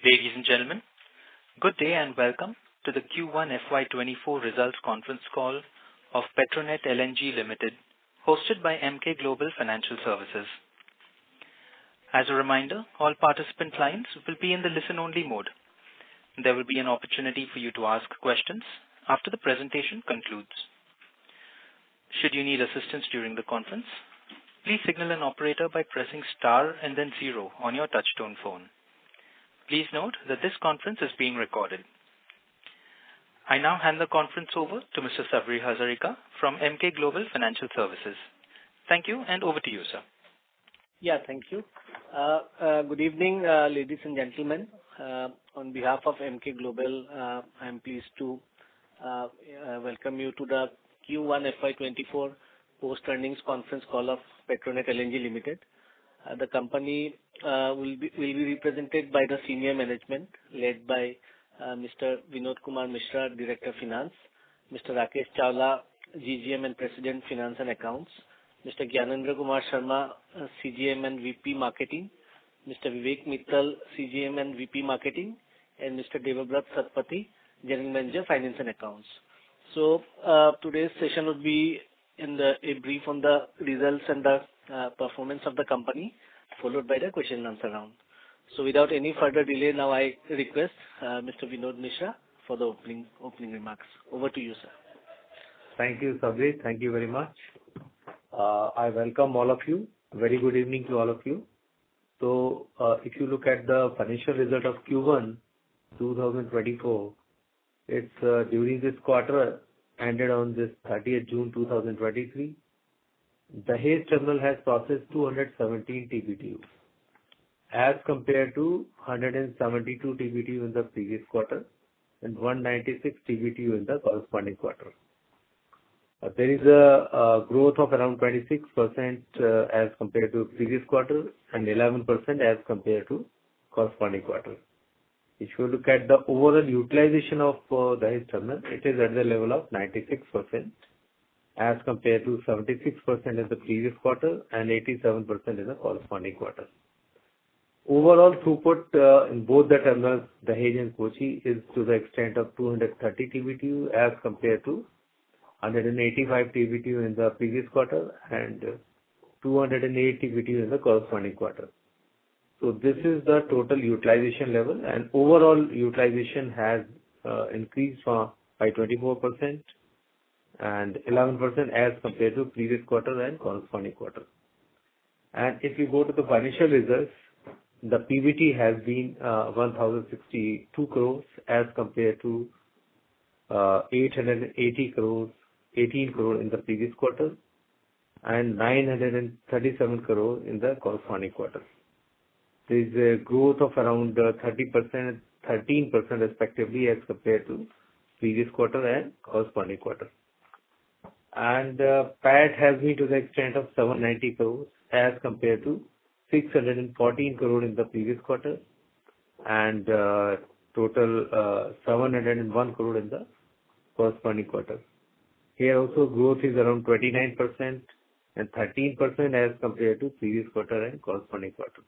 Ladies and gentlemen, good day and welcome to the Q1 FY24 results conference call of Petronet LNG Limited, hosted by Emkay Global Financial Services. As a reminder, all participant lines will be in the listen-only mode. There will be an opportunity for you to ask questions after the presentation concludes. Should you need assistance during the conference, please signal an operator by pressing star and then 0 on your touchtone phone. Please note that this conference is being recorded. I now hand the conference over to Mr. Sabri Hazarika from Emkay Global Financial Services. Thank you, and over to you, sir. Yeah, thank you. Good evening, ladies and gentlemen. On behalf of Emkay Global, I am pleased to welcome you to the Q1 FY24 post-earnings conference call of Petronet LNG Limited. The company will be represented by the senior management led by Mr. Vinod Kumar Mishra, Director of Finance, Mr. Rakesh Chawla, GGM and President Finance and Accounts, Mr. Gyanendra Kumar Sharma, CGM and VP Marketing, Mr. Vivek Mittal, CGM and VP Marketing, and Mr. Devabrat Satpathy, General Manager Finance and Accounts. So today's session would be a brief on the results and the performance of the company, followed by the question and answer round. So without any further delay, now I request Mr. Vinod Mishra for the opening remarks. Over to you, sir. Thank you, Sabri. Thank you very much. I welcome all of you. Very good evening to all of you. So if you look at the financial result of Q1 2024, it's during this quarter ended on this 30th June 2023. The Dahej terminal has processed 217 TBTU as compared to 172 TBTU in the previous quarter and 196 TBTU in the corresponding quarter. There is a growth of around 26% as compared to previous quarter and 11% as compared to corresponding quarter. If you look at the overall utilization of the Dahej terminal, it is at the level of 96% as compared to 76% in the previous quarter and 87% in the corresponding quarter. Overall throughput in both the terminals, Dahej and Kochi, is to the extent of 230 TBTU as compared to 185 TBTU in the previous quarter and 208 TBTU in the corresponding quarter. So this is the total utilization level, and overall utilization has increased by 24% and 11% as compared to previous quarter and corresponding quarter. And if you go to the financial results, the PBT has been 1,062 crores as compared to 880 crores, 18 crore in the previous quarter and 937 crore in the corresponding quarter. There is a growth of around 30%, 13% respectively as compared to previous quarter and corresponding quarter. And PAT has been to the extent of 790 crores as compared to 614 crore in the previous quarter and total 701 crore in the corresponding quarter. Here also growth is around 29% and 13% as compared to previous quarter and corresponding quarter.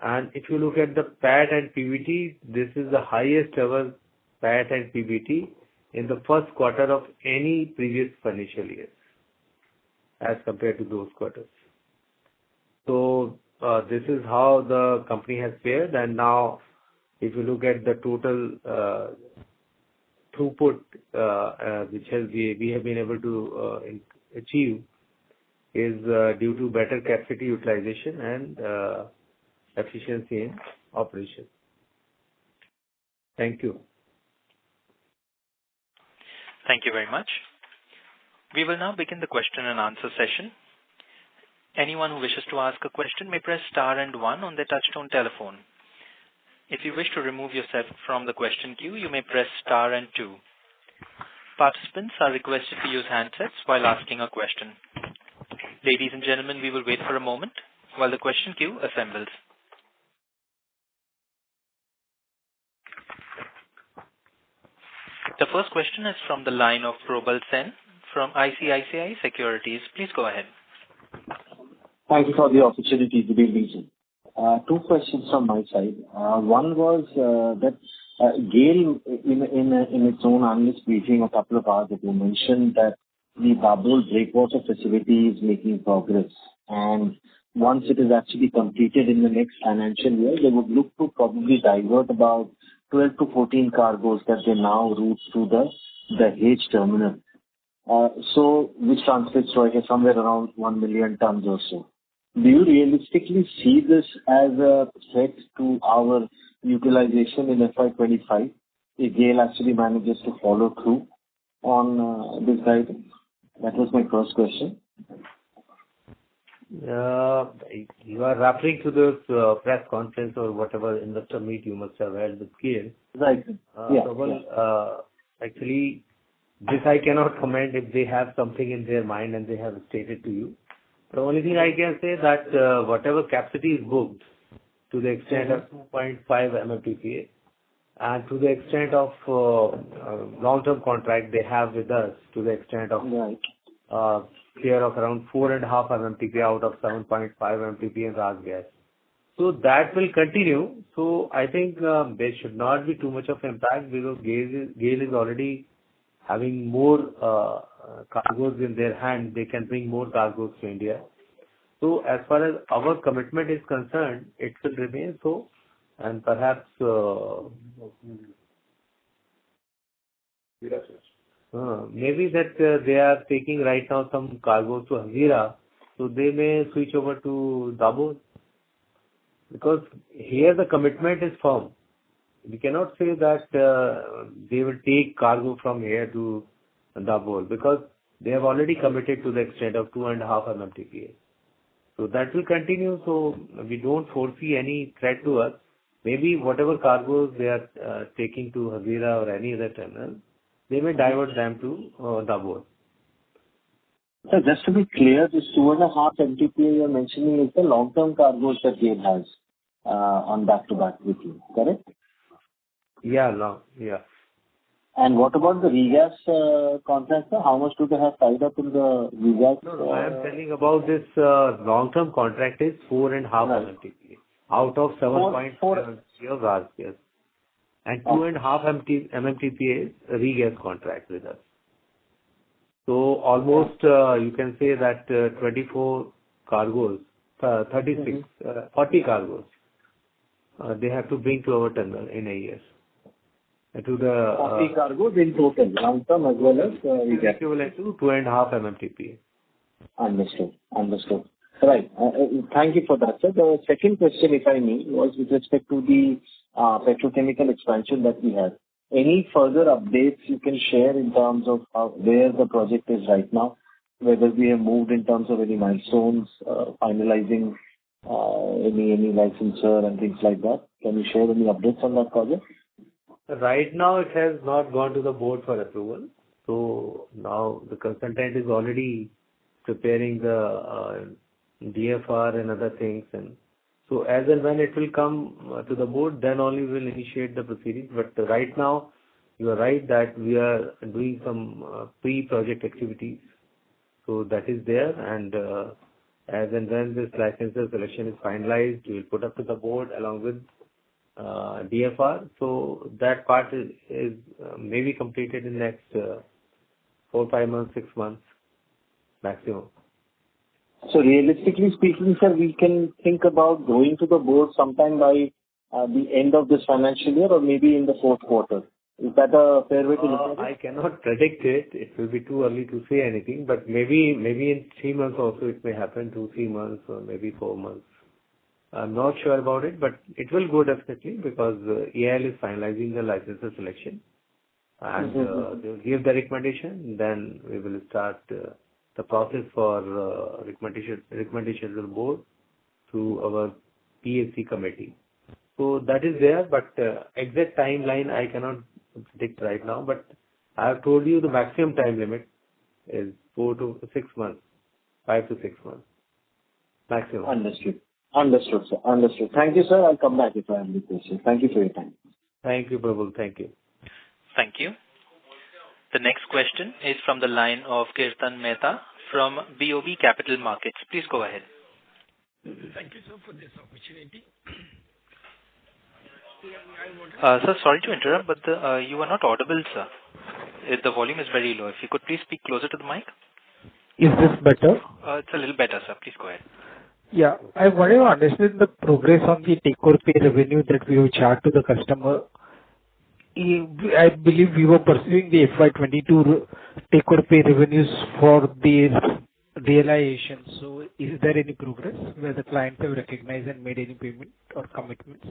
And if you look at the PAT and PBT, this is the highest ever PAT and PBT in the first quarter of any previous financial year as compared to those quarters. So this is how the company has fared. And now if you look at the total throughput which we have been able to achieve is due to better capacity utilization and efficiency in operation. Thank you. Thank you very much. We will now begin the question and answer session. Anyone who wishes to ask a question may press star and 1 on their touchtone telephone. If you wish to remove yourself from the question queue, you may press star and 2. Participants are requested to use handsets while asking a question. Ladies and gentlemen, we will wait for a moment while the question queue assembles. The first question is from the line of Probal Sen from ICICI Securities. Please go ahead. Thank you for the opportunity. Good evening, sir. Two questions from my side. One was that GAIL, in its own analyst briefing a couple of hours ago, mentioned that the Dabhol breakwater facility is making progress, and once it is actually completed in the next financial year, they would look to probably divert about 12 to 14 cargoes that they now route through the Dahej terminal. So which translates to, I guess, somewhere around 1 million tons or so. Do you realistically see this as a threat to our utilization in FY25 if GAIL actually manages to follow through on this guidance? That was my first question. You are referring to this press conference or whatever investor meet you must have held with GAIL. Right. Actually, this I cannot comment if they have something in their mind and they have stated to you. The only thing I can say that whatever capacity is booked to the extent of 2.5 MMTPA and to the extent of long-term contract they have with us to the extent of clear of around 4.5 MMTPA out of 7.5 MMTPA in RasGas. So that will continue. So I think there should not be too much of impact because GAIL is already having more cargoes in their hand. They can bring more cargoes to India. So as far as our commitment is concerned, it will remain so, and perhaps maybe that they are taking right now some cargoes to Hazira, so they may switch over to Dabhol because here the commitment is firm. We cannot say that they will take cargo from here to Dabhol because they have already committed to the extent of 2.5 MMTPA. So that will continue. So we don't foresee any threat to us. Maybe whatever cargoes they are taking to Hazira or any other terminal, they may divert them to Dabhol. So just to be clear, this 2.5 MTPA you're mentioning is the long-term cargoes that GAIL has on back-to-back with you, correct? Yeah, no, yeah. And what about the regas contract, sir? How much do they have tied up in the regas? No, I am telling about this long-term contract is 4.5 MMTPA out of 7.7 of RasGas. And 2.5 MMTPA is a regas contract with us. So almost you can say that 24 cargoes, 36, 40 cargoes they have to bring to our terminal in a year. To the 40 cargoes in total, long-term as well as regas. Equivalent to 2.5 MMTPA. Understood. Right. Thank you for that, sir. The second question, if I may, was with respect to the petrochemical expansion that we have. Any further updates you can share in terms of where the project is right now, whether we have moved in terms of any milestones, finalizing any licensure and things like that? Can you share any updates on that project? Right now, it has not gone to the board for approval. So now the consultant is already preparing the DFR and other things. And so as and when it will come to the board, then only we will initiate the proceedings. But right now, you are right that we are doing some pre-project activities. So that is there. And as and when this licensor selection is finalized, we will put up to the board along with DFR. So that part is maybe completed in next 4, 5 months, 6 months maximum. So realistically speaking, sir, we can think about going to the board sometime by the end of this financial year or maybe in the fourth quarter. Is that a fair way to look at it? I cannot predict it. It will be too early to say anything, but maybe in 3 months also it may happen, 2-3 months or maybe 4 months. I'm not sure about it, but it will go definitely because EIL is finalizing the licensor selection and they will give the recommendation. Then we will start the process for recommendation to the board through our PAC committee. So that is there, but exact timeline I cannot predict right now. But I have told you the maximum time limit is 4 to 6 months, 5 to 6 months maximum. Understood, sir. Understood. Thank you, sir. I'll come back if I have any questions. Thank you for your time. Thank you, Prabhu. Thank you. Thank you. The next question is from the line of Kirtan Mehta from BOB Capital Markets. Please go ahead. Thank you, sir, for this opportunity. Sir, sorry to interrupt, but you are not audible, sir. The volume is very low. If you could please speak closer to the mic. Is this better? It's a little better, sir. Please go ahead. Yeah. I wanted to understand the progress on the take-or-pay revenue that we have charged to the customer. I believe we were pursuing the FY22 take-or-pay revenues for the realization. So is there any progress where the clients have recognized and made any payment or commitments?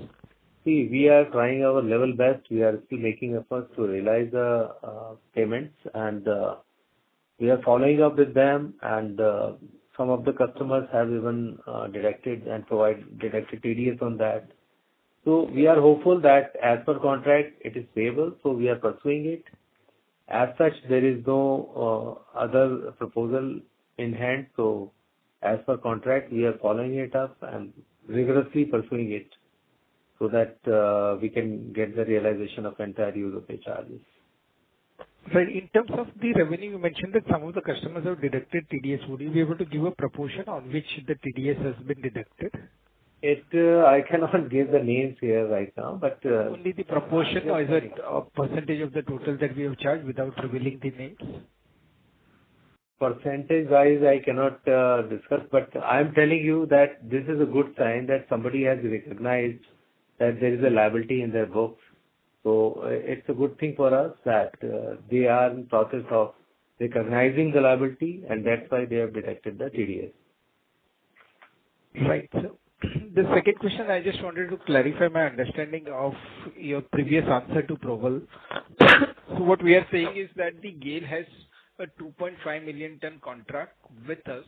See, we are trying our level best. We are still making efforts to realize the payments, and we are following up with them, and some of the customers have even deducted TDS on that. So we are hopeful that as per contract it is payable, so we are pursuing it. As such, there is no other proposal in hand, so as per contract we are following it up and rigorously pursuing it so that we can get the realization of entire use of pay charges. Right. In terms of the revenue, you mentioned that some of the customers have deducted TDS. Would you be able to give a proportion on which the TDS has been deducted? I cannot give the names here right now, but only the proportion, or is it a percentage of the total that we have charged without revealing the names? Percentage-wise, I cannot discuss, but I am telling you that this is a good sign that somebody has recognized that there is a liability in their books. So it's a good thing for us that they are in process of recognizing the liability, and that's why they have deducted the TDS. Right. So the second question, I just wanted to clarify my understanding of your previous answer to Proval. So what we are saying is that the GAIL has a 2.5 million ton contract with us,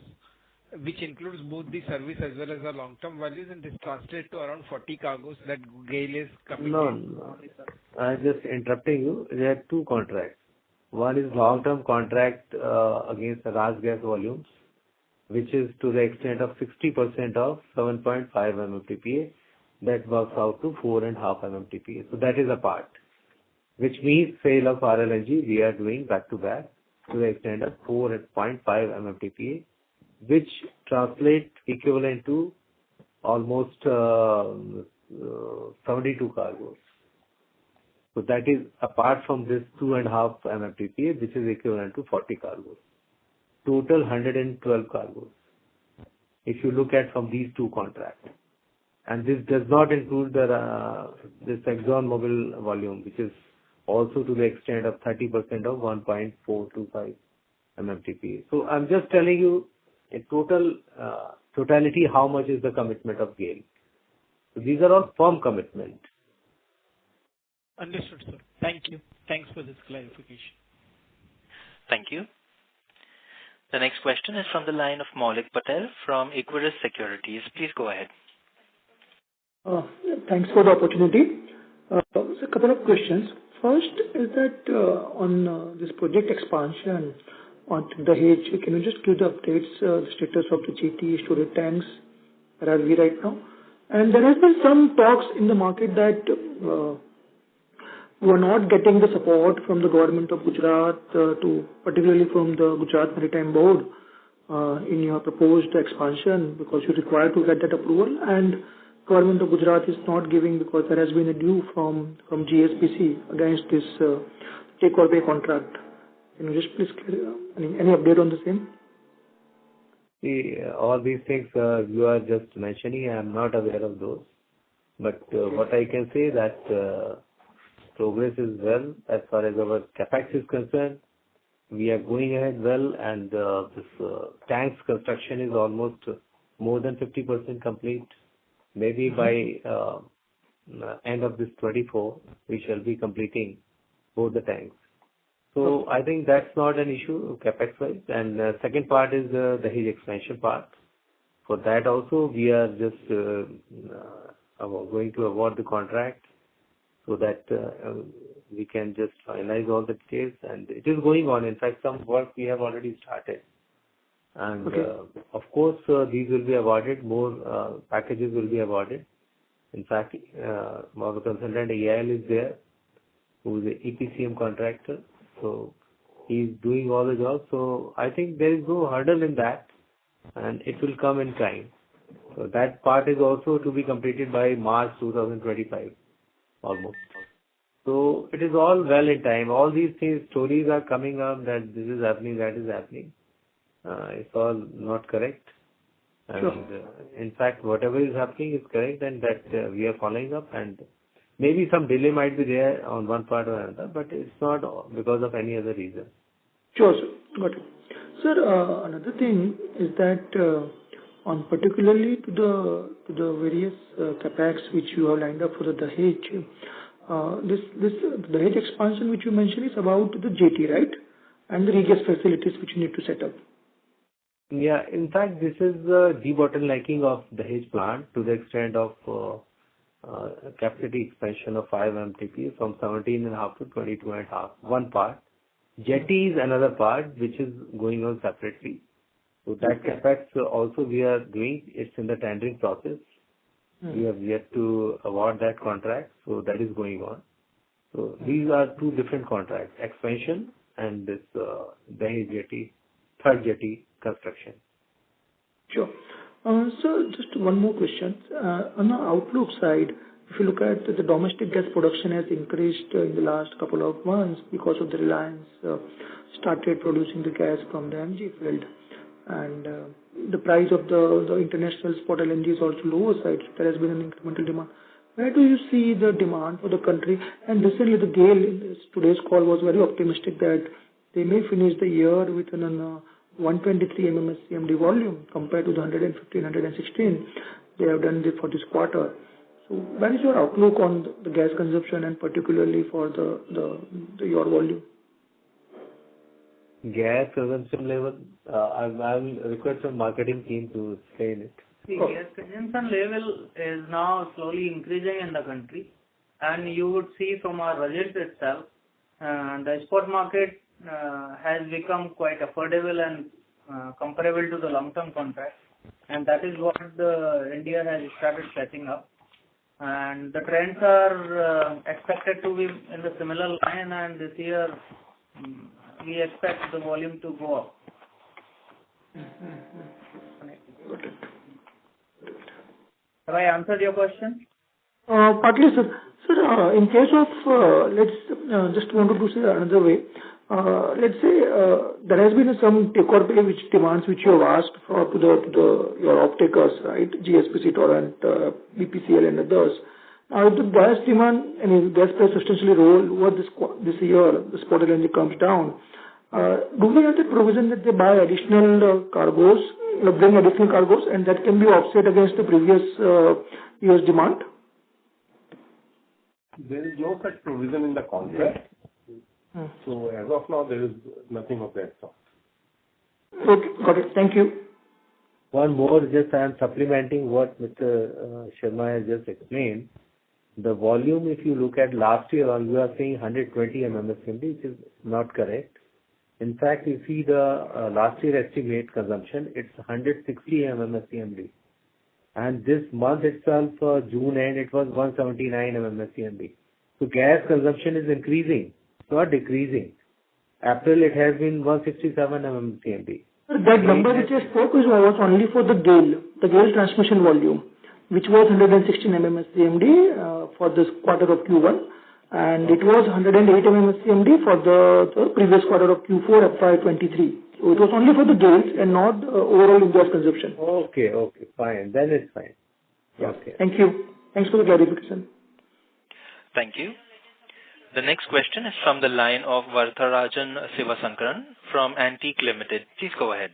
which includes both the service as well as the long-term values, and this translates to around 40 cargoes that GAIL is committed. No. I'm just interrupting you. There are two contracts. One is long-term contract against the gas volumes, which is to the extent of 60% of 7.5 MMTPA. That works out to 4.5 MMTPA. So that is a part, which means sale of RLNG we are doing back to back to the extent of 4.5 MMTPA, which translates equivalent to almost 72 cargoes. So that is apart from this 2.5 MMTPA, which is equivalent to 40 cargoes. Total 112 cargoes, if you look at from these two contracts. And this does not include this ExxonMobil volume, which is also to the extent of 30% of 1.425 MMTPA. So I'm just telling you in totality how much is the commitment of GAIL. So these are all firm commitment. Understood, sir. Thank you. Thanks for this clarification. Thank you. The next question is from the line of Maulik Patel from Equirus Securities. Please go ahead. Thanks for the opportunity. So a couple of questions. First is that on this project expansion on the Dahej, can you just give the updates, the status of the GT storage tanks, where are we right now? And there has been some talks in the market that we are not getting the support from the government of Gujarat, particularly from the Gujarat Maritime Board, in your proposed expansion, because you require to get that approval, and government of Gujarat is not giving because there has been a due from GSPC against this take-or-pay contract. Can you just please any update on the same? See, all these things you are just mentioning, I am not aware of those. But what I can say that progress is well as far as our capex is concerned. We are going ahead well, and this tanks construction is almost more than 50% complete. Maybe by end of this 24, we shall be completing both the tanks. So I think that's not an issue capex wise. And second part is the Dahej expansion part. For that also we are just going to award the contract, so that we can just finalize all the details, and it is going on. In fact, some work we have already started. And of course, these will be awarded, more packages will be awarded. In fact, our consultant AIL is there, who is the EPCM contractor. So he is doing all the jobs. So I think there is no hurdle in that, and it will come in time. that part is also to be completed by March 2025, almost. So it is all well in time. All these things, stories are coming up that this is happening, that is happening. It's all not correct. And in fact, whatever is happening is correct, and that we are following up. And maybe some delay might be there on one part or another, but it's not because of any other reason. Sure, sir. Got it. Sir, another thing is that on particularly to the various capex which you have lined up for the Dahej, this Dahej expansion which you mentioned is about the jetty, right? And the regas facilities which you need to set up. Yeah, in fact, this is the debottlenecking of the Dahej plant to the extent of capacity expansion of 5 MTP from 17.5 to 22.5. One part. Jetty is another part which is going on separately. So that capex also we are doing. It's in the tendering process. We have yet to award that contract, so that is going on. So these are two different contracts: expansion and this Dahej jetty, third jetty construction. Sure. So just one more question. On the outlook side, if you look at the domestic gas production has increased in the last couple of months because of the Reliance started producing the gas from the MG field, and the price of the international spot LNG is also lower side. So there has been an incremental demand. Where do you see the demand for the country? And recently the GAIL in today's call was very optimistic that they may finish the year with an 123 MMSCMD volume compared to the 115, 116 they have done for this quarter. So what is your outlook on the gas consumption and particularly for your volume? Gas consumption level, I'll request the marketing team to explain it. The gas consumption level is now slowly increasing in the country, and you would see from our budget itself, the spot market has become quite affordable and comparable to the long-term contract, and that is what India has started setting up. And the trends are expected to be in the similar line, and this year we expect the volume to go up. Have I answered your question? Partly, sir. Sir, in case of, let's just wanted to say another way. Let's say there has been some take or pay which demands which you have asked for to your off-takers, right? GSPC, Torrent, BPCL and others. Now, if the gas demand and gas price substantially roll over this year, the spot LNG comes down. Do we have the provision that they buy additional cargoes, bring additional cargoes, and that can be offset against the previous year's demand? There is no such provision in the contract. So as of now, there is nothing of that sort. Okay, got it. Thank you. One more, just I am supplementing what Mr. Sharma has just explained. The volume, if you look at last year, you are saying 120 MMSCMD, which is not correct. In fact, you see the last year estimate consumption, it's 160 MMSCMD. And this month itself, June end, it was 179 MMSCMD. So gas consumption is increasing, not decreasing. April, it has been 167 MMSCMD. That number which I spoke was only for the GAIL transmission volume, which was 116 MMSCMD for this quarter of Q1, and it was 108 MMSCMD for the previous quarter of Q4 FY23. So it was only for the GAIL and not overall in gas consumption. Okay, fine. Then it's fine. Okay. Thank you. Thanks for the clarification. Thank you. The next question is from the line of Varatharajan Sivasankaran from Antique Limited. Please go ahead.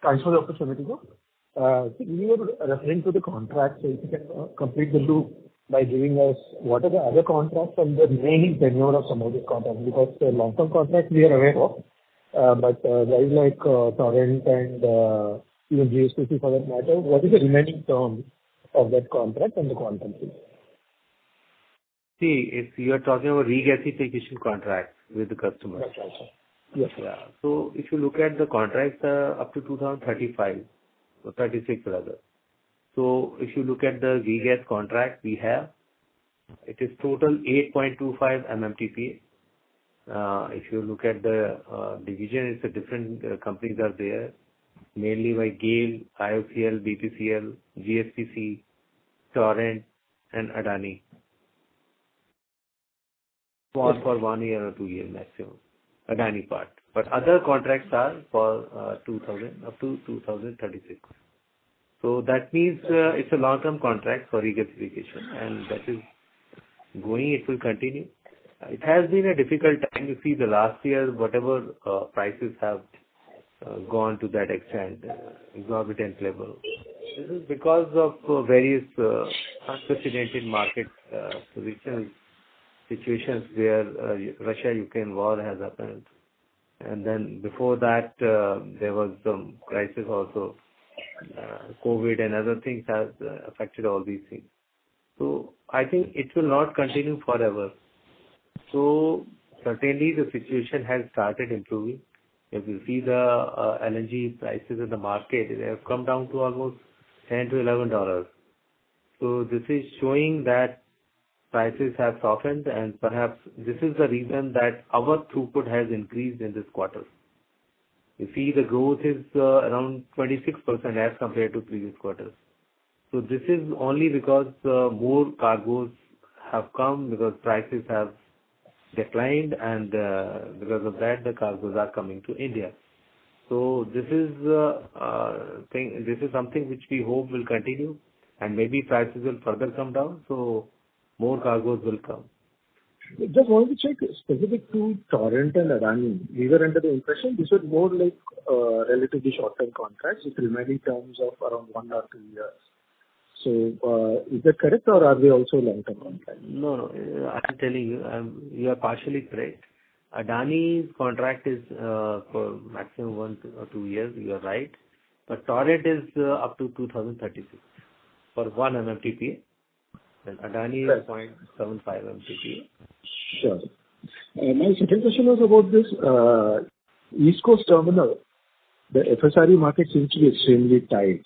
Thanks for the opportunity. We were referring to the contract, so if you can complete the loop by giving us what are the other contracts and the remaining tenure of some of these contracts, because the long-term contract we are aware of, but guys like Torrent and even GSPC for that matter, what is the remaining term of that contract and the quantum? See, if you are talking about regasification contracts with the customers. That's right, sir. Yes. Yeah. So if you look at the contracts up to 2035, or 36 rather. So if you look at the regas contract we have, it is total 8.25 MMTPA. If you look at the division, it's a different companies are there. mainly by GAIL, IOCL, BPCL, GSPC, Torrent, and Adani. One for 1 year or 2 years maximum, Adani part. But other contracts are for 2000 up to 2036. So that means it's a long-term contract for regasification, and that is going. It will continue. It has been a difficult time. You see, the last year, whatever prices have gone to that extent, exorbitant level. This is because of various unprecedented market situations where Russia-Ukraine war has happened. And then before that, there was some crisis also. COVID and other things have affected all these things. So I think it will not continue forever. So certainly the situation has started improving. If you see the LNG prices in the market, they have come down to almost $10 to $11. So this is showing that prices have softened, and perhaps this is the reason that our throughput has increased in this quarter. You see the growth is around 26% as compared to previous quarters. So this is only because more cargoes have come because prices have declined, and because of that the cargoes are coming to India. So this is something which we hope will continue, and maybe prices will further come down, so more cargoes will come. Just wanted to check specific to Torrent and Adani. We were under the impression this was more like relatively short-term contracts with remaining terms of around 1 or 2 years. So is that correct, or are they also long-term contracts? No. I'm telling you, you are partially correct. Adani's contract is for maximum 1 or 2 years. You are right, but Torrent is up to 2036 for 1 MMTPA. And Adani is 0.75 MTPA. Sure. My second question was about this East Coast terminal. The FSRU market seems to be extremely tight.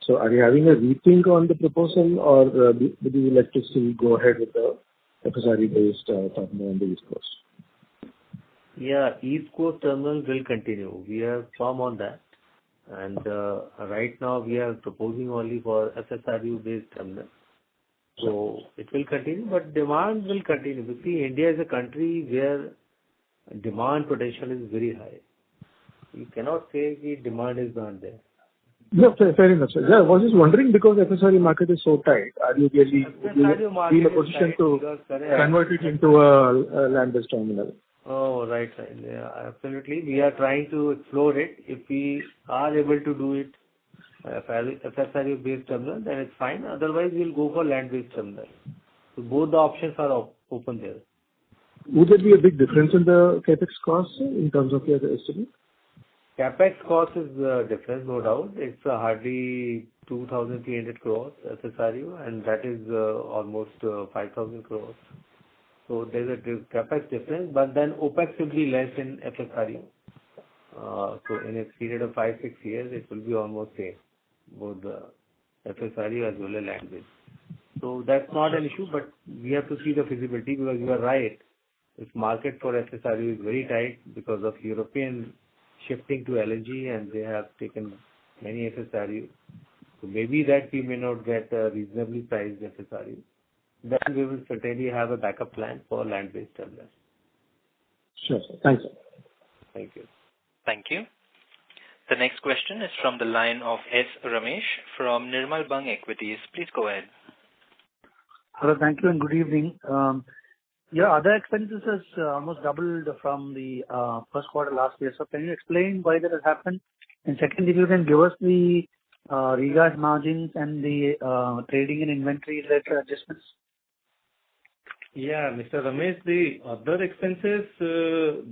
So are you having a rethink on the proposal, or would you like to still go ahead with the FSRU-based terminal on the East Coast? Yeah, East Coast terminal will continue. We are firm on that. And right now we are proposing only for FSRU-based terminal. So it will continue, but demand will continue. You see, India is a country where demand potential is very high. You cannot say the demand is not there. No, fair enough, sir. Yeah, I was just wondering, because FSRU market is so tight, are you really in a position to convert it into a land-based terminal? Oh, right. Yeah, absolutely. We are trying to explore it. If we are able to do it, FSRU-based terminal, then it's fine. Otherwise, we'll go for land-based terminal. So both the options are open there. Would there be a big difference in the capex cost in terms of your estimate? Capex cost is different, no doubt. It's hardly 2,300 crores FSRU, and that is almost 5,000 crores. So there's a capex difference, but then OPEX will be less in FSRU. So in a period of 5-6 years, it will be almost same, both the FSRU as well as land-based. So that's not an issue, but we have to see the feasibility, because you are right. This market for FSRU is very tight because of European shifting to LNG, and they have taken many FSRU. So maybe that we may not get a reasonably priced FSRU. Then we will certainly have a backup plan for land-based terminals. Sure, sir. Thanks, sir. Thank you. Thank you. The next question is from the line of S. Ramesh from Nirmal Bang Equities. Please go ahead. Hello, thank you and good evening. Your other expenses has almost doubled from the first quarter last year. So can you explain why that has happened? And second, if you can give us the regas margins and the trading and inventory related adjustments. Yeah, Mr. Ramesh, the other expenses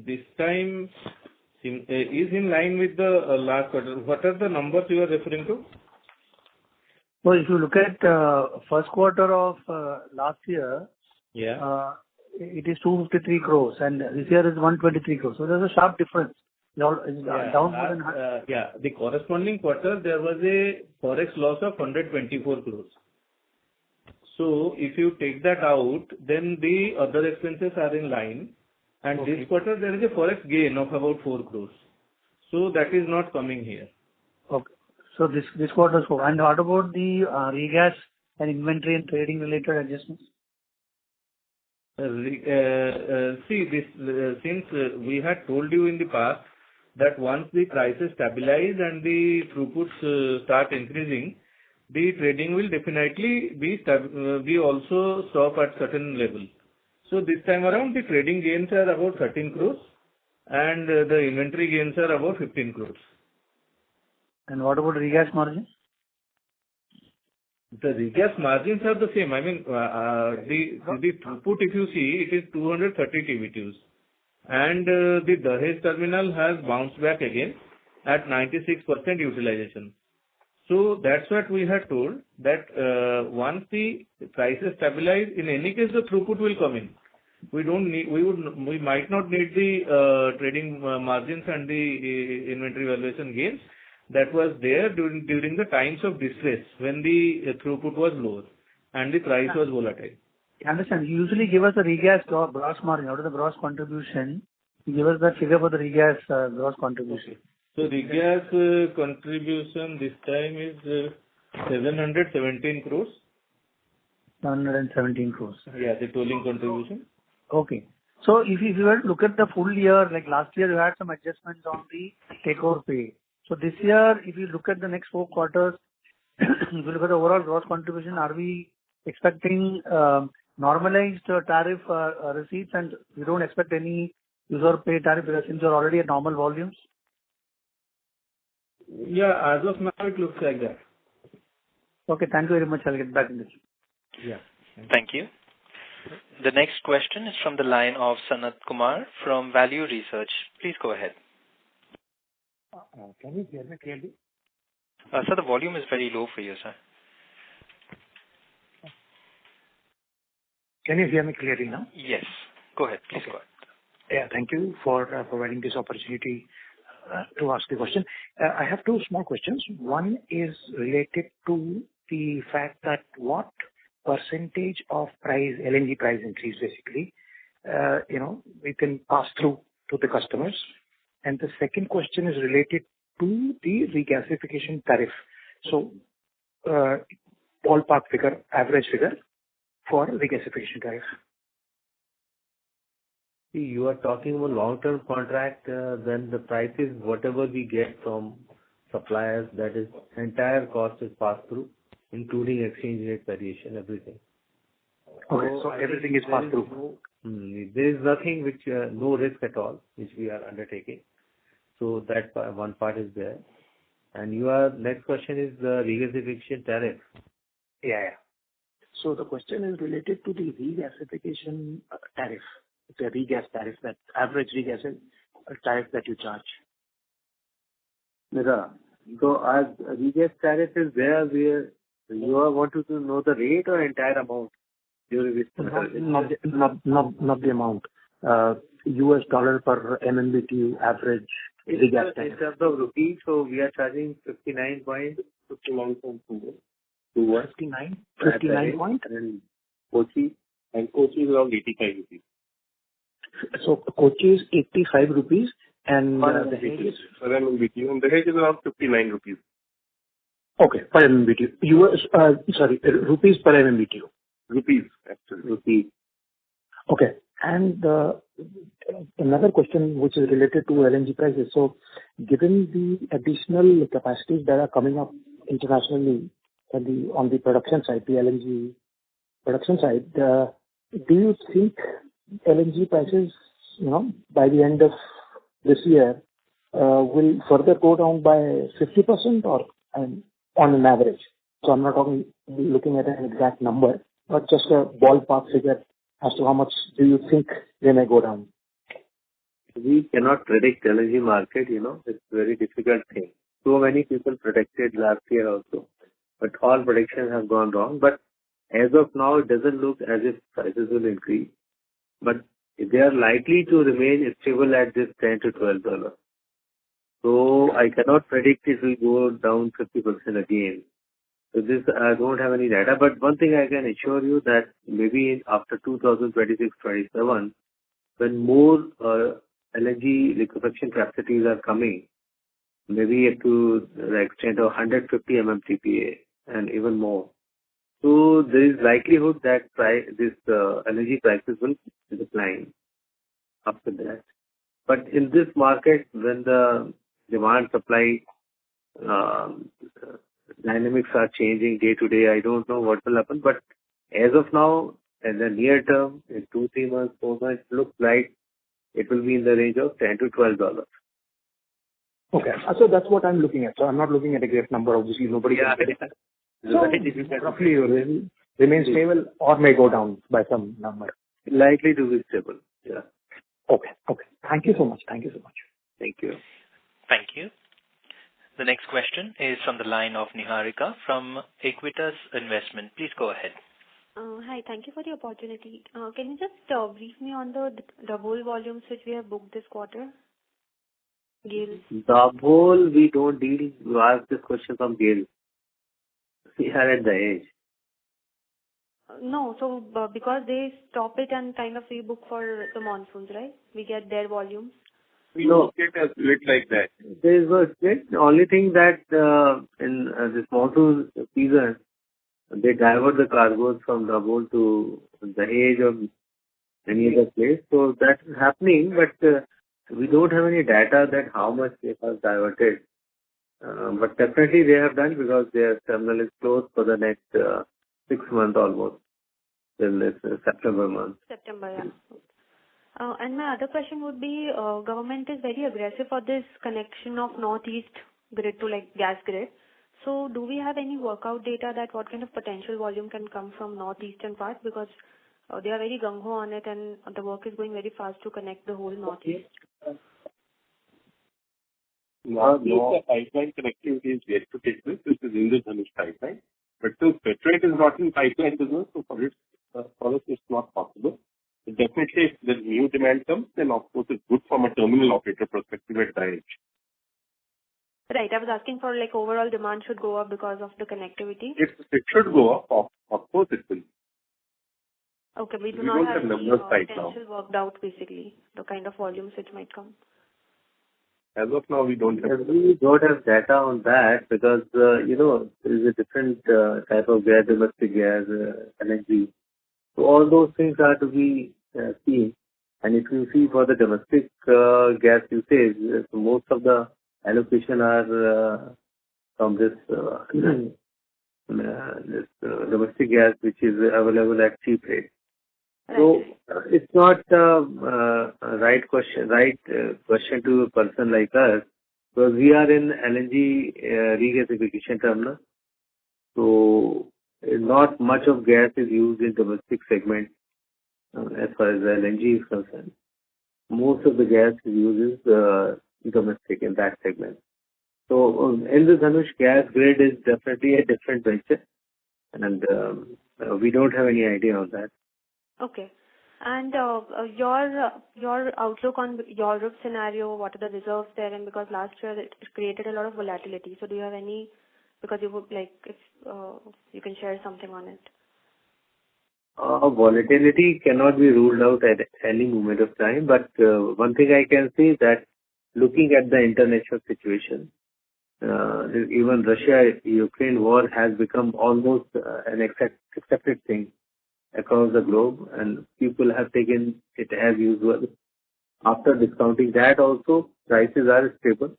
this time is in line with the last quarter. What are the numbers you are referring to? Well, if you look at first quarter of last year, it is 253 crores, and this year is 123 crores. So there's a sharp difference. Down more than the corresponding quarter there was a forex loss of 124 crores. So if you take that out, then the other expenses are in line. And this quarter there is a forex gain of about 4 crores. So that is not coming here. Okay. So this quarter so. And what about the regas and inventory and trading related adjustments? See, this since we had told you in the past that once the prices stabilize and the throughputs start increasing, the trading will definitely be also stop at certain level. So this time around, the trading gains are about 13 crores and the inventory gains are about 15 crores. And what about regas margin? The regas margins are the same. I mean, the throughput, if you see, it is 230 TBTUs. And the Dahej terminal has bounced back again at 96% utilization. So that's what we had told, that once the prices stabilize, in any case the throughput will come in. We might not need the trading margins and the inventory valuation gains that was there during the times of distress when the throughput was lower and the price was volatile. I understand. You usually give us a regas gross margin. Out of the gross contribution, you give us that figure for the regas gross contribution. Okay. So regas contribution this time is 717 crores. 717 crores. Yeah, the tolling contribution. Okay. So if you were to look at the full year, like last year, you had some adjustments on the take-over pay. So this year, if you look at the next 4 quarters, if you look at the overall gross contribution, are we expecting normalized tariff receipts, and we don't expect any user pay tariff since you're already at normal volumes? Yeah, as of now, it looks like that. Okay, thank you very much. I'll get back in this. Yeah. Thank you. The next question is from the line of Sanat Kumar from Value Research. Please go ahead. Can you hear me clearly? Sir, the volume is very low for you, sir. Can you hear me clearly now? Yes. Go ahead. Please go ahead. Yeah, thank you for providing this opportunity to ask the question. I have 2 small questions. One is related to the fact that what percentage of LNG price increase basically, we can pass through to the customers. And the second question is related to the regasification tariff. So, ballpark figure, average figure for regasification tariff. See, you are talking about long-term contract, then the price is whatever we get from suppliers, that is entire cost is passed through, including exchange rate variation, everything. Okay, so everything is passed through. There is nothing which, no risk at all, which we are undertaking. So that one part is there. And your next question is the regasification tariff. Yeah. So the question is related to the regasification tariff, the regas tariff, that average regas tariff that you charge. Yeah. So as regas tariff is there, where you are wanting to know the rate or entire amount during this? Not the amount. US dollar per MMBTU average regas tariff. In terms of rupees, so we are charging 59.59 to 59 point? And Kochi is around 85 rupees. So Kochi is 85 rupees and the Dahej is per MMBTU, and the Dahej is around 59 rupees. Okay, per MMBTU. Rupees per MMBTU. Rupees, actually. Rupees. Okay. And another question which is related to LNG prices. So given the additional capacities that are coming up internationally on the production side, the LNG production side, do you think LNG prices, by the end of this year, will further go down by 50% or on an average? So I'm not looking at an exact number, but just a ballpark figure as to how much do you think they may go down? We cannot predict LNG market, it's a very difficult thing. So many people predicted last year also, but all predictions have gone wrong. But as of now, it doesn't look as if prices will increase. But they are likely to remain stable at this $10 to $12. So I cannot predict it will go down 50% again. So this, I don't have any data, but one thing I can assure you that maybe after 2026-27, when more LNG liquefaction capacities are coming, maybe up to the extent of 150 MMTPA and even more. So there is likelihood that this energy prices will decline after that. But in this market, when the demand supply um, dynamics are changing day to day, I don't know what will happen. But as of now, in the near term, in 2-3 months, 4 months, looks like it will be in the range of $10 to $12. Okay. So that's what I'm looking at. So I'm not looking at a great number. Obviously, nobody can predict that. So roughly remain stable or may go down by some number. Likely to be stable. Yeah. Okay. Okay. Thank you so much. Thank you so much. Thank you. Thank you. The next question is from the line of Niharika from Equitas Investment. Please go ahead. Hi. Thank you for the opportunity. Can you just brief me on the whole volumes which we have booked this quarter? GAIL. The whole we don't deal. You ask this question from GAIL. We are at the edge. No. So because they stop it and kind of we book for the monsoons, right? We get their volumes. We don't get a split like that. There is no split. The only thing that in this monsoon season, they divert the cargoes from Dabhol to the edge of any other place. So that is happening, but we don't have any data that how much they have diverted. But definitely they have done because their terminal is closed for the next 6 months almost, till this September month. September, yeah. And my other question would be, government is very aggressive for this connection of northeast grid to like gas grid. So do we have any workout data that what kind of potential volume can come from northeastern part? Because they are very gung-ho on it and the work is going very fast to connect the whole northeast. The pipeline connectivity is yet to take place. This is Indradhanush pipeline. But since Petronet is not in pipeline business, so for us it's not possible. But definitely, if the new demand comes, then of course it's good from a terminal operator perspective at Dahej. Right. I was asking for like overall demand should go up because of the connectivity. It should go up. Of course it will. Okay, we We not don't have have any numbers right now. potential worked out basically, the kind of volumes which might come. As of now, we don't have. We don't have data on that because, there is a different type of gas, domestic gas, LNG. So all those things are to be seen. And if you see for the domestic gas usage, most of the allocation are from this domestic gas, which is available at cheap rate. So it's not a right question to a person like us, because we are in LNG regasification terminal. So not much of gas is used in domestic segment as far as the LNG is concerned. Most of the gas is used is domestic in that segment. So Indradhanush gas grid is definitely a different venture, and we don't have any idea on that. Okay. And your outlook on Europe scenario, what are the reserves there? And because last year it created a lot of volatility. So do you have any, because you would like, if you can share something on it? Volatility cannot be ruled out at any moment of time, but one thing I can say that looking at the international situation, even Russia-Ukraine war has become almost an accepted thing across the globe, and people have taken it as usual. After discounting that also, prices are stable,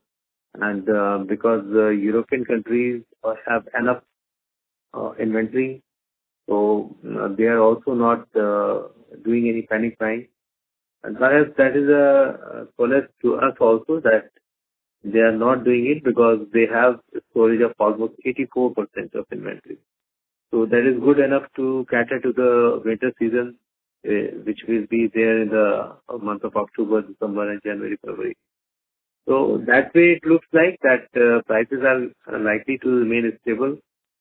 and because European countries have enough inventory, so they are also not doing any panic buying. And perhaps that is a solace to us also that they are not doing it because they have storage of almost 84% of inventory. So that is good enough to cater to the winter season, which will be there in the month of October, December, and January, February. So that way it looks like that prices are likely to remain stable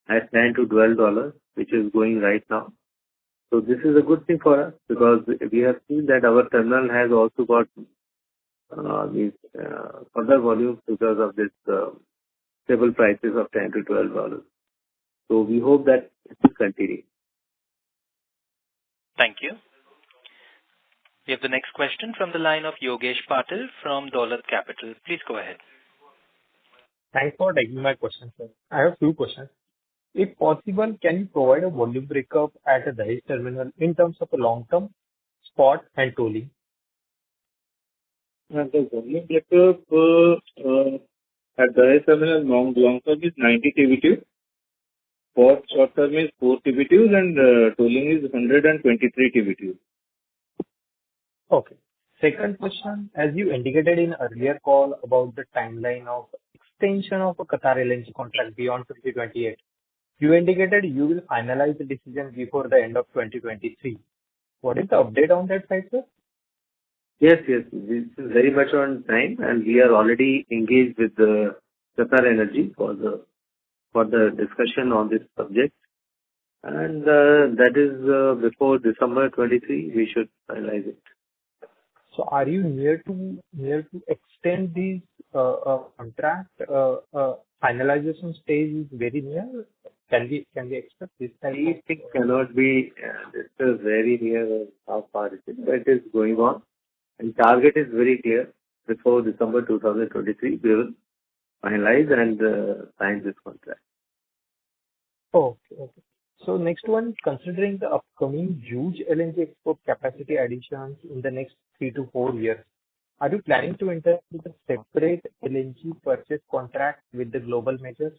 at $10 to $12, which is going right now. So this is a good thing for us because we have seen that our terminal has also got these further volumes because of this stable prices of $10 to $12. So we hope that it will continue. Thank you. We have the next question from the line of Yogesh Patil from Dolat Capital. Please go ahead. Thanks for taking my question, sir. I have few questions. If possible, can you provide a volume breakup at the Dahej terminal in terms of a long-term, spot, and tolling? And the volume breakup at the terminal long term is 90 TBTU, for short term is 4 TBTUs, and tolling is 123 TBTUs. Okay. Second question, as you indicated in earlier call about the timeline of extension of a Qatar LNG contract beyond 2028, you indicated you will finalize the decision before the end of 2023. What is the update on that side, sir? Yes. This is very much on time, and we are already engaged with the Qatar Energy for the discussion on this subject. And that is before December 23, we should finalize it. So are you near to extend this contract? Finalization stage is very near. Can we expect this type? These things cannot be. This is very near how far it is, but it is going on. And target is very clear. Before December 2023, we will finalize and sign this contract. Okay. So next one, considering the upcoming huge LNG export capacity additions in the next 3 to 4 years, are you planning to enter with a separate LNG purchase contract with the global majors?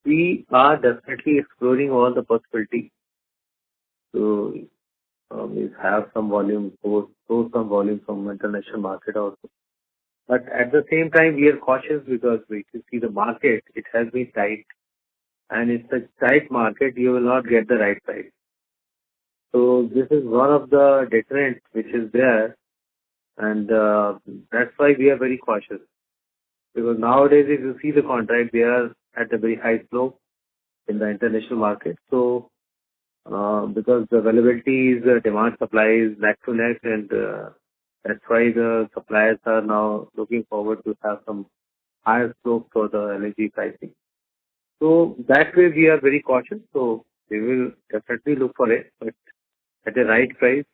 We are definitely exploring all the possibilities to have some volume, source some volume from international market also. But at the same time, we are cautious because if you see the market, it has been tight. And it's a tight market, you will not get the right price. So this is one of the deterrents which is there. And that's why we are very cautious. Because nowadays, if you see the contract, they are at a very high slope in the international market. So because the availability is demand supply is neck to neck, and that's why the suppliers are now looking forward to have some higher slope for the LNG pricing. So that way we are very cautious. So we will definitely look for it, but at the right price.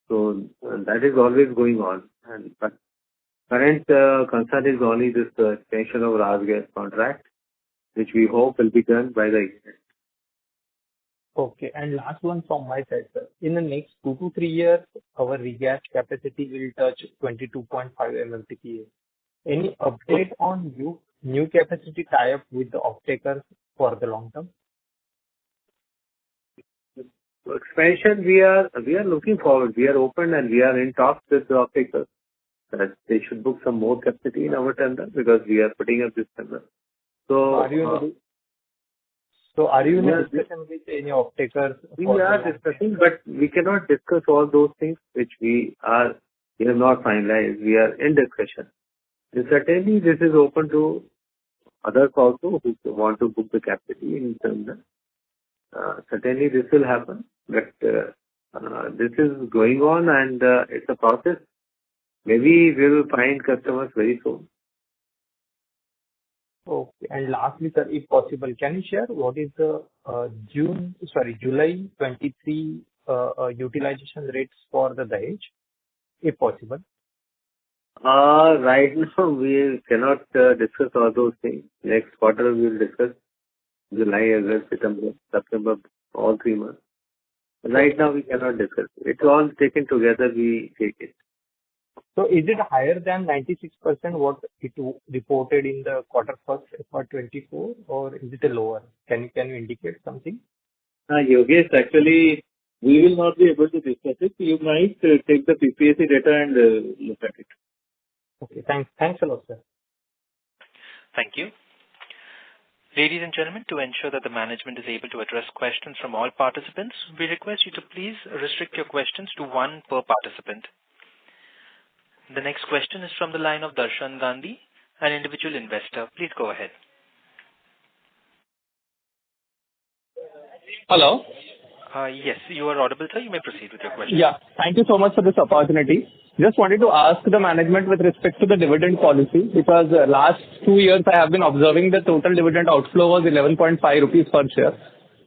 So that is always going on. But current concern is only this extension of RasGas contract, which we hope will be done by the year. Okay. And last one from my side, sir. In the next 2 to 3 years, our regas capacity will touch 22.5 MMTPA. Any update on new capacity tie-up with the off-takers for the long term? Expansion, we are looking forward. We are open and we are in talks with the off-takers that they should book some more capacity in our tender because we are putting up this tender. So are you in a discussion with any off-takers? We are discussing, but we cannot discuss all those things which we have not finalized. We are in discussion. And certainly, this is open to others also who want to book the capacity in tender. Certainly, this will happen, but this is going on and it's a process. Maybe we will find customers very soon. Okay. And lastly, sir, if possible, can you share what is the July 23 utilization rates for the Dahej, if possible? Right now, we cannot discuss all those things. Next quarter, we will discuss July, August, September, all 3 months. Right now, we cannot discuss. It's all taken together, we take it. So is it higher than 96% what it reported in the quarter first FY24, or is it lower? Can you indicate something? Yogesh, actually, we will not be able to discuss it. You might take the PPAC data and look at it. Okay, thanks a lot, sir. Thank you. Ladies and gentlemen, to ensure that the management is able to address questions from all participants, we request you to please restrict your questions to one per participant. The next question is from the line of Darshan Gandhi, an individual investor. Please go ahead. Hello? Yes, you are audible, sir. You may proceed with your question. Yeah. Thank you so much for this opportunity. Just wanted to ask the management with respect to the dividend policy, because last 2 years I have been observing the total dividend outflow was 11.5 rupees per share.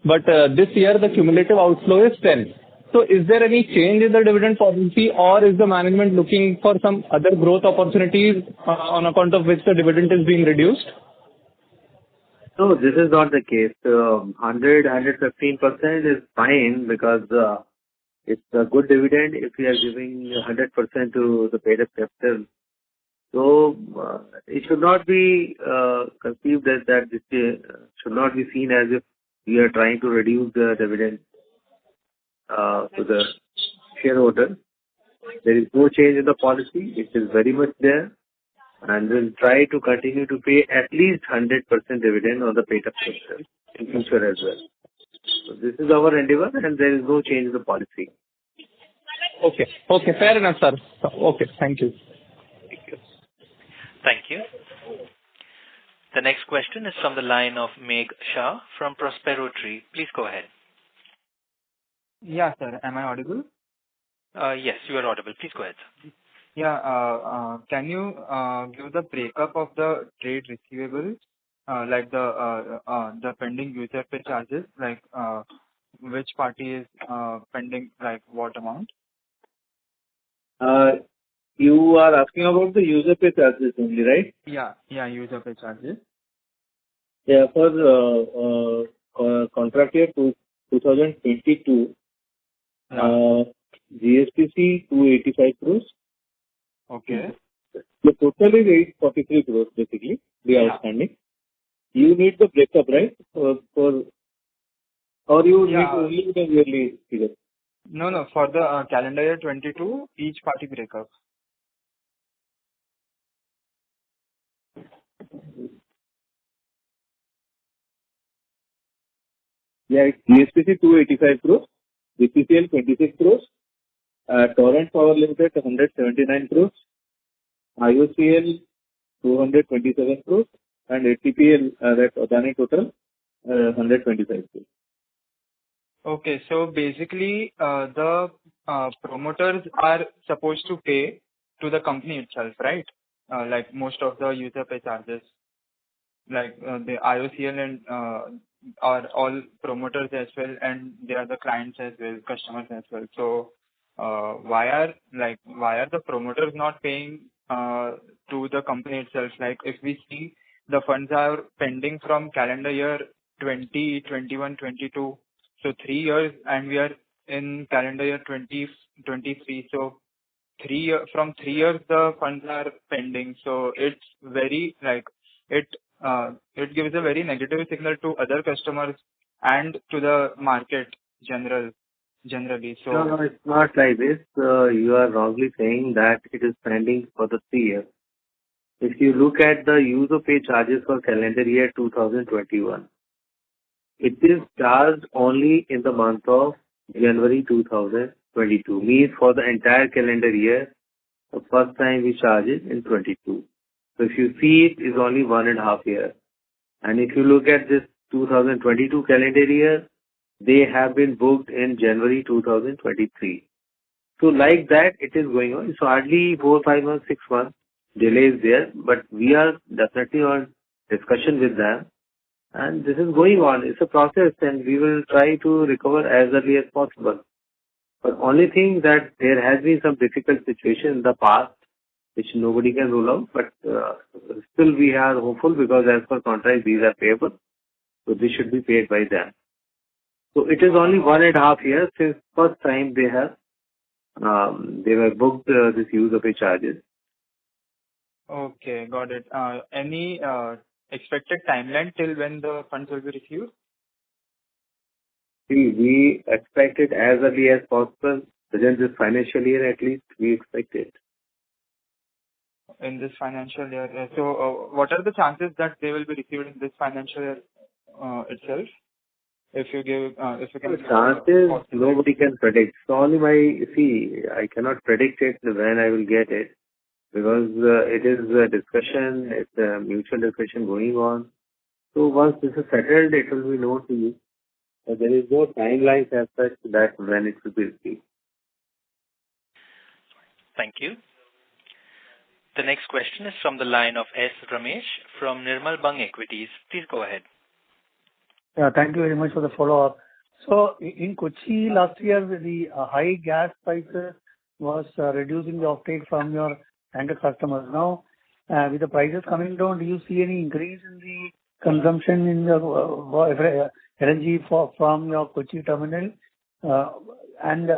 But this year the cumulative outflow is 10. So is there any change in the dividend policy, or is the management looking for some other growth opportunities on account of which the dividend is being reduced? No, this is not the case. 115% is fine because it's a good dividend if we are giving 100% to the paid-up capital. So it should not be conceived as that this should not be seen as if we are trying to reduce the dividend to the shareholder. There is no change in the policy. It is very much there, and we'll try to continue to pay at least 100% dividend on the paid-up capital in future as well. So this is our endeavor, and there is no change in the policy. Okay. Okay. Fair enough, sir. Okay. Thank you. Thank you. The next question is from the line of Megh Shah from Prospero Tree. Please go ahead. Yeah, sir. Am I audible? Yes, you are audible. Please go ahead, sir. Yeah. Can you give the breakup of the trade receivables, like the pending user pay charges, like which party is pending, like what amount? You are asking about the user pay charges only, right? Yeah, user pay charges. Yeah, for contract year 2022, GSTC 285 crores. Okay. The total is 843 crores basically, the outstanding. You need the breakup, right? Or you need only the yearly figure? No, for the calendar year 22, each party breakup. Yeah, it's GSPC 285 crores, BPCL 26 crores, Torrent Power Limited 179 crores, IOCL 227 crores, and ATPL, that Adani total, 125 crores. Okay, so basically the promoters are supposed to pay to the company itself, right? Like most of the user pay charges, like the IOCL and are all promoters as well, and they are the clients as well, customers as well. So why are the promoters not paying to the company itself? Like if we see the funds are pending from calendar year 20, 21, 22, so 3 years, and we are in calendar year 2023. So from 3 years the funds are pending. So it's very it gives a very negative signal to other customers and to the market generally. So No, it's not like this. You are wrongly saying that it is pending for the 3 years. If you look at the user pay charges for calendar year 2021, it is charged only in the month of January 2022. Means for the entire calendar year, the first time we charge it in 22. So if you see it is only 1.5 years. And if you look at this 2022 calendar year, they have been booked in January 2023. So like that, it is going on. It's hardly 4, 5 months, 6 months delays there, but we are definitely on discussion with them. And this is going on. It's a process, and we will try to recover as early as possible. But only thing that there has been some difficult situation in the past, which nobody can rule out, but still we are hopeful because as per contract, these are payable. So this should be paid by them. So it is only 1.5 years since first time they were booked this user pay charges. okay, got it. Any expected timeline till when the funds will be received? See, we expect it as early as possible. Within this financial year at least, we expect it. In this financial year. So what are the chances that they will be received in this financial year itself? If you can. Chances, nobody can predict. So only I cannot predict it when I will get it, because it is a discussion, it's a mutual discussion going on. So once this is settled, it will be known to you. But there is no timeline as such that when it will be received. Thank you. The next question is from the line of S. Ramesh from Nirmal Bang Equities. Please go ahead. Yeah, thank you very much for the follow-up. So in Kochi last year, the high gas prices was reducing the offtake from your anchor customers. Now, with the prices coming down, do you see any increase in the consumption in the LNG from your Kochi terminal? And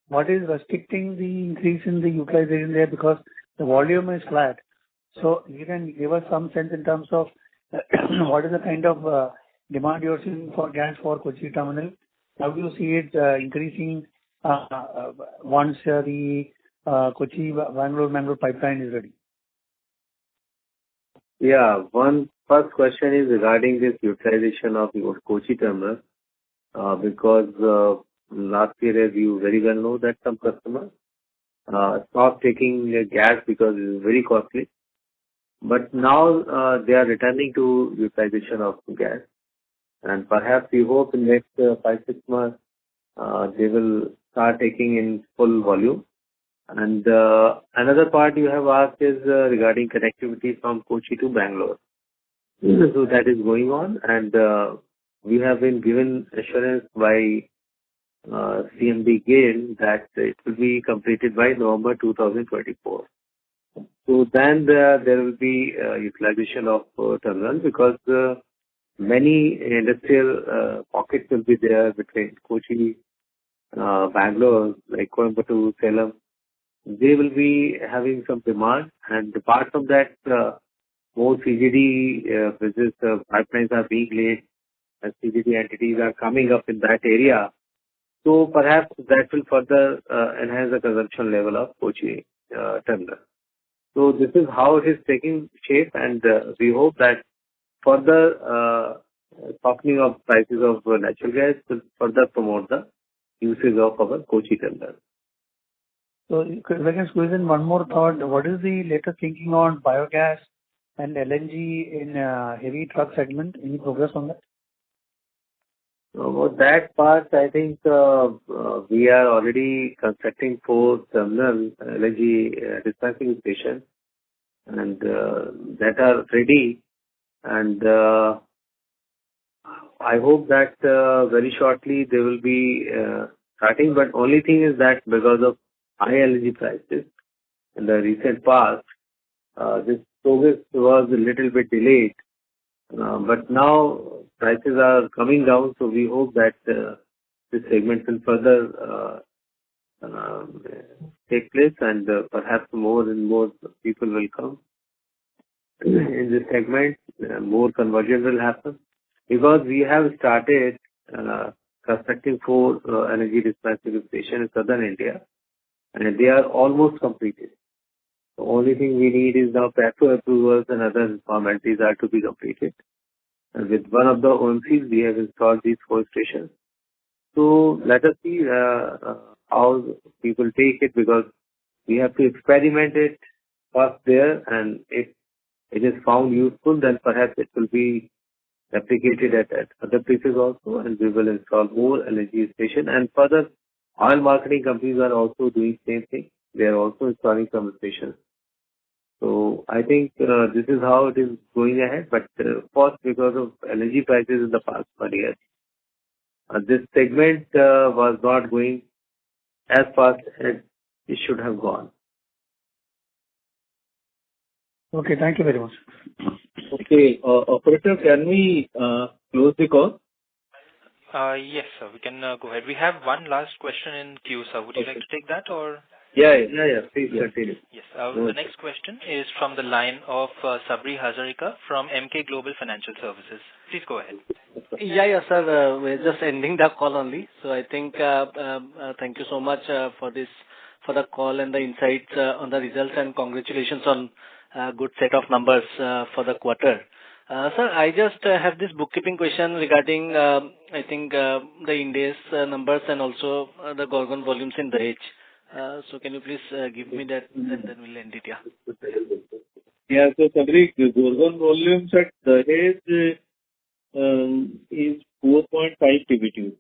what is restricting the increase in the utilization there, because the volume is flat? So you can give us some sense in terms of what is the kind of demand you're seeing for gas for Kochi terminal? How do you see it increasing once the Kochi-Bangalore pipeline is ready? Yeah. One first question is regarding this utilization of your Kochi terminal, because last year, as you very well know, that some customers stopped taking gas because it is very costly. But now they are returning to utilization of gas. And perhaps we hope in next 5-6 months they will start taking in full volume. And another part you have asked is regarding connectivity from Kochi to Bangalore. So that is going on, and we have been given assurance by CMD GAIL that it will be completed by November 2024. So then there will be utilization of terminal, because many industrial pockets will be there between Kochi, Bangalore, like Coimbatore, Salem. They will be having some demand, and apart from that, more CGD business pipelines are being laid, and CGD entities are coming up in that area. So perhaps that will further enhance the consumption level of Kochi terminal. So this is how it is taking shape, and we hope that further softening of prices of natural gas will further promote the usage of our Kochi terminal. So if I can squeeze in one more thought, what is the latest thinking on biogas and LNG in heavy truck segment? Any progress on that? About that part, I think we are already constructing 4 terminal LNG dispensing stations, and that are ready. And I hope that very shortly they will be starting. But only thing is that because of high LNG prices in the recent past, this progress was a little bit delayed. But now prices are coming down, so we hope that this segment will further take place, and perhaps more and more people will come in this segment. More conversion will happen, because we have started constructing 4 energy dispensing stations in southern India, and they are almost completed. The only thing we need is now PASO approvals and other formalities are to be completed. And with one of the OMCs, we have installed these 4 stations. So let us see how people take it, because we have to experiment it first there, and if it is found useful, then perhaps it will be replicated at other places also, and we will install more LNG stations. And further, oil marketing companies are also doing the same thing. They are also installing some stations. So I think this is how it is going ahead. But first, because of LNG prices in the past 1 year, this segment was not going as fast as it should have gone. Okay, thank you very much. Okay, operator, can we close the call? Yes, sir. We can go ahead. We have one last question in queue, sir. Would you like to take that, or? Yeah. Please continue. Yes. The next question is from the line of Sabri Hazarika from Emkay Global Financial Services. Please go ahead. Yeah, sir. We're just ending the call only. So I think thank you so much for the call and the insights on the results, and congratulations on a good set of numbers for the quarter. Sir, I just have this bookkeeping question regarding I think the India's numbers and also the Gorgon volumes in Dahej. So can you please give me that, and then we'll end it, yeah. Yeah, so Sabri, the Gorgon volumes at Dahej is 4.5 TBtu.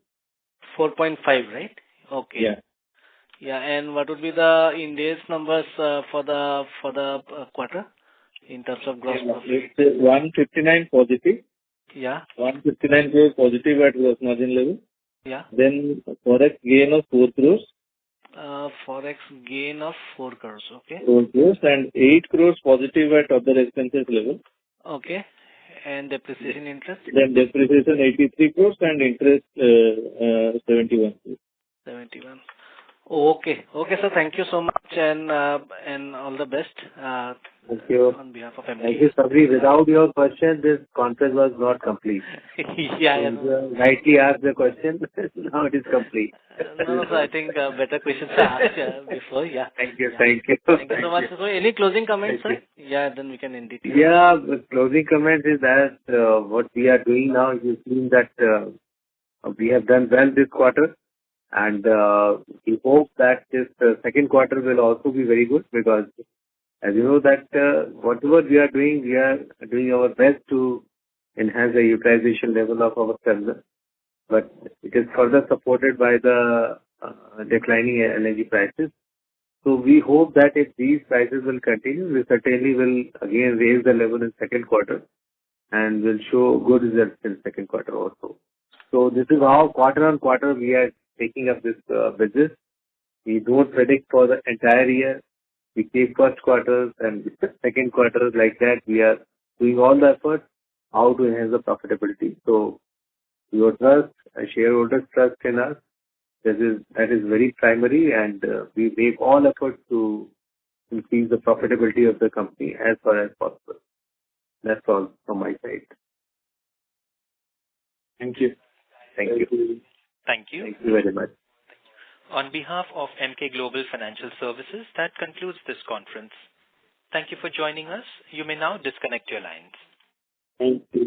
4.5, right? Okay. Yeah. Yeah, and what would be the India's numbers for the quarter in terms of gross profit? It's 159 positive. Yeah. 159 crore positive at gross margin level. Yeah. Then forex gain of 4 crores. Forex gain of 4 crores. Okay. 4 crores and 8 crores positive at other expenses level. Okay. And depreciation interest? Then depreciation 83 crores and interest 71 crores. 71. Okay. Okay, sir. Thank you so much and all the best. Thank you. On behalf of MK. Thank you, Sabri. Without your question, this conference was not complete. Yeah. You rightly asked the question. Now it is complete. No, sir. I think better questions are asked before. Yeah. Thank you. Yeah. Thank you. Thank you so much. So, any closing comments, sir? Yeah, then we can end it. Yeah, the closing comment is that what we are doing now, you've seen that we have done well this quarter, and we hope that this second quarter will also be very good, because as you know that whatever we are doing our best to enhance the utilization level of our terminal, but it is further supported by the declining energy prices. So we hope that if these prices will continue, we certainly will again raise the level in second quarter and will show good results in second quarter also. So this is how quarter on quarter we are taking up this business. We don't predict for the entire year. We take first quarter and second quarter, like that. We are doing all the efforts how to enhance the profitability. So your trust, shareholders' trust in us, that is very primary, and we make all efforts to increase the profitability of the company as far as possible. That's all from my side. Thank you. Thank you. Thank you. Thank you very much. On behalf of MK Global Financial Services, that concludes this conference. Thank you for joining us. You may now disconnect your lines. Thank you.